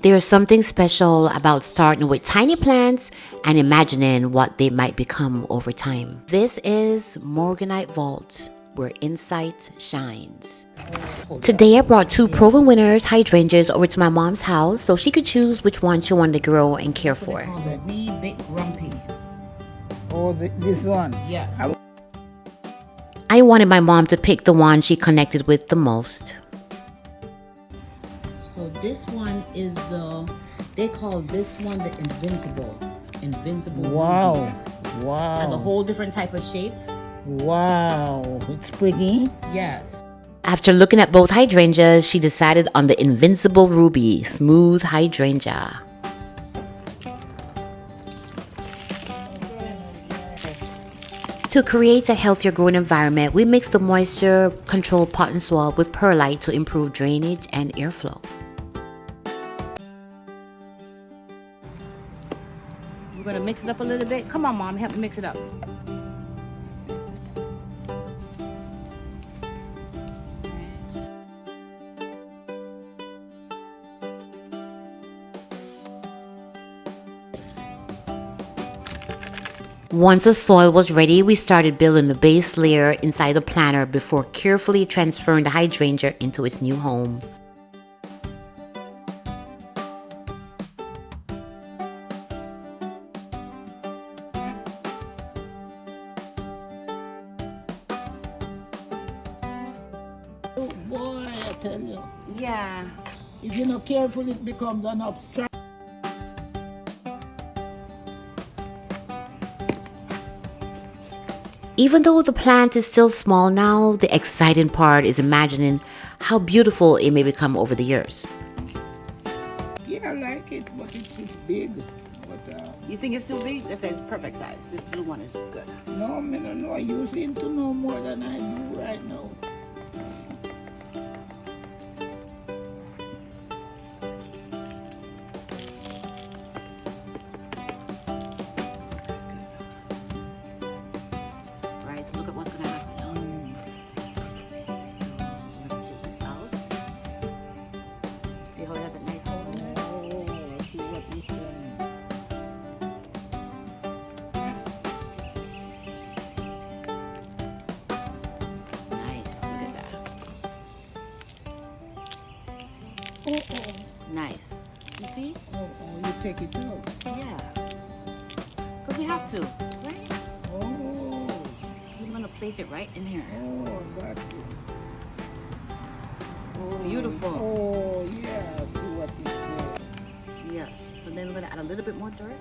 There's something special about starting with tiny plants and imagining what they might become over time. This is Morganite Vault, where insight shines. Today I brought two proven winners, hydrangeas, over to my mom's house so she could choose which one she wanted to grow and care for. The wee bit grumpy. Oh, this one? Yes. I wanted my mom to pick the one she connected with the most. So this one is they call this one the Invincibelle Wow. Ruby. Wow. Has a whole different type of shape. Wow. It's pretty. Yes. After looking at both hydrangeas, she decided on the Invincibelle Ruby Smooth Hydrangea. To create a healthier growing environment, we mix the moisture controlled pot and soil with perlite to improve drainage and airflow. We're gonna mix it up a little bit. Come on, Mom, help me mix it up. Once the soil was ready, we started building the base layer inside the planter before carefully transferring the hydrangea into its new home. Oh boy, I tell you. Yeah. If you're not careful, it becomes an obstruction. Even though the plant is still small now, the exciting part is imagining how beautiful it may become over the years. Yeah, I like it, but it's big. But, You think it's too big? This is perfect size. This blue one is good. no, I don't know. You seem to know more than I do right now. Right, so look at what's gonna happen now. I'm gonna take this out. See how it has a nice hole in it? Oh, I see what you're saying. Nice, look at that. Nice. You see? Oh, you take it out. Yeah. Because we have to, right? Oh, We're gonna place it right in here. oh, got you. Beautiful. Oh, yeah, I see what you're saying. Yes. So then we're gonna add a little bit more dirt.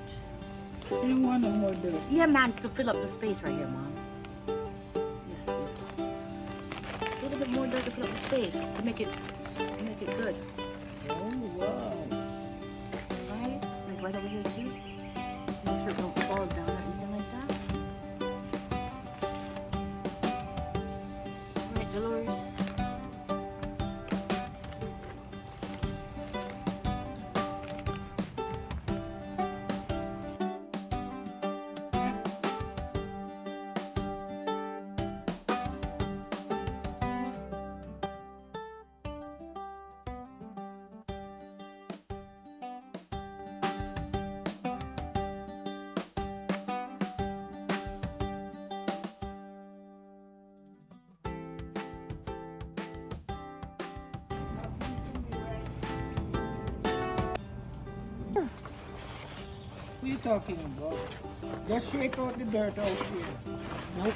You don't want no more dirt. Yeah, man, to fill up the space right here, Mom. Yes. A little bit more dirt to fill up the space to make it good. Oh, wow. Right? Like right over here too. Make sure it don't fall down or anything like that. Right, Dolores. What are you talking about? Just shake out the dirt out here. Nope.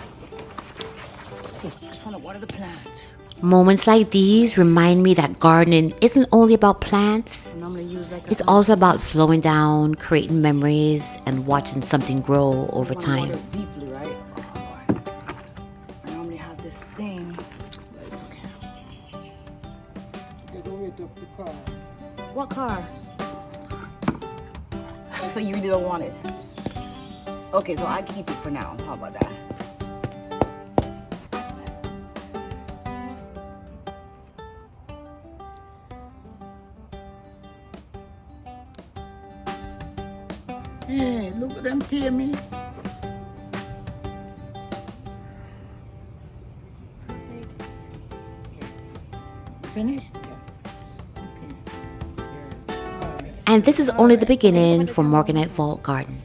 Just want to water the plant. Moments like these remind me that gardening isn't only about plants. Normally use like It's also about slowing down, creating memories, and watching something grow over time. Water deeply, right? Oh, I normally have this thing, but it's okay. Get away up the car. What car? So you really don't want it? Okay, so I keep it for now. How about that? Hey, look at them tear me. Perfect. Finish? Yes. Okay. It's yours. Sorry. And this is only the beginning for Morganite Vault Garden.